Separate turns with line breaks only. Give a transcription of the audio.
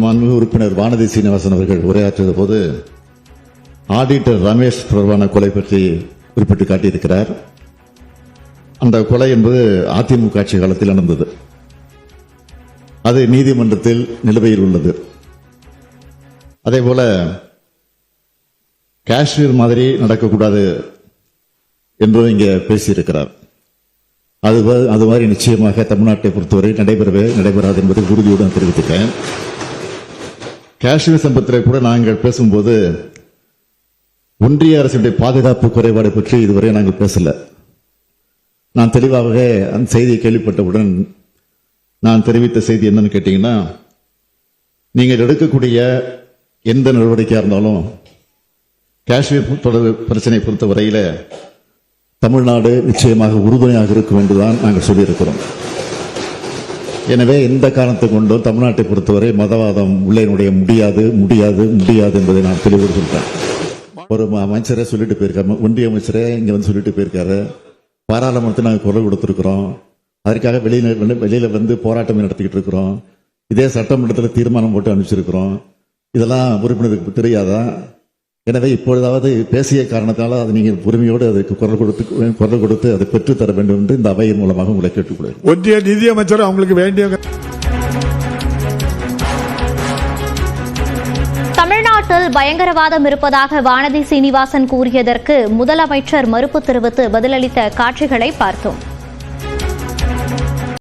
மாண்புமிகு உறுப்பினர் வானதி சீனிவாசன் அவர்கள் உரையாற்றிய போது ஆடிட்டர் ரமேஷ் தொடர்பான கொலை பற்றி குறிப்பிட்டு காட்டியிருக்கிறார். அந்த கொலை என்பது அதிமுக ஆட்சி காலத்தில் நடந்தது. அது நீதிமன்றத்தில் நிலுவையில் உள்ளது. அதேபோல காஷ்மீர் மாதிரி நடக்கக்கூடாது என்றும் இங்கே பேசியிருக்கிறார். அது மாதிரி நிச்சயமாக தமிழ்நாட்டை பொறுத்தவரை நடைபெறாது என்பதை உறுதியுடன் தெரிவித்துட்டேன். காஷ்மீர் சம்பவத்தில் கூட நாங்கள் பேசும்போது ஒன்றிய அரசுடைய பாதுகாப்பு குறைபாடு பற்றி இதுவரை நாங்கள் பேசல. நான் தெளிவாக அந்த செய்தியை கேள்விப்பட்டவுடன் நான் தெரிவித்த செய்தி என்னன்னு கேட்டீங்கன்னா, நீங்கள் எடுக்கக்கூடிய எந்த நடவடிக்கையாக இருந்தாலும் காஷ்மீர் தொடர் பிரச்சனை பொறுத்த வரையில தமிழ்நாடு நிச்சயமாக உறுதுணையாக இருக்கும் என்றுதான் நாங்கள் சொல்லியிருக்கிறோம். எனவே இந்த காரணத்தை கொண்டும் தமிழ்நாட்டை பொறுத்தவரை மதவாதம் உள்ளே நுழைய முடியாது என்பதை நான் தெளிவோடு சொல்றேன். ஒரு அமைச்சரே சொல்லிட்டு போயிருக்காரு, ஒன்றிய அமைச்சரே இங்க வந்து சொல்லிட்டு போயிருக்காரு, பாராளுமன்றத்தில் நாங்கள் குரல் கொடுத்திருக்கிறோம், அதற்காக வெளியில வந்து போராட்டம் நடத்திக்கிட்டு இருக்கிறோம், இதே சட்டமன்றத்தில் தீர்மானம் போட்டு அனுப்பிச்சிருக்கிறோம். இதெல்லாம் உறுப்பினருக்கு தெரியாதா? எனவே இப்பொழுதாவது பேசிய காரணத்தால் அது நீங்கள் உரிமையோடு அதற்கு குரல் கொடுத்து அதை பெற்றுத்தர வேண்டும் என்று இந்த அவையின் மூலமாக உங்களை கேட்டுக்கொள்கிறேன்.
ஒன்றிய நிதியமைச்சர் அவங்களுக்கு வேண்டிய
தமிழ்நாட்டில் பயங்கரவாதம் இருப்பதாக வானதி சீனிவாசன் கூறியதற்கு முதலமைச்சர் மறுப்பு தெரிவித்து பதிலளித்த காட்சிகளை பார்த்தோம்.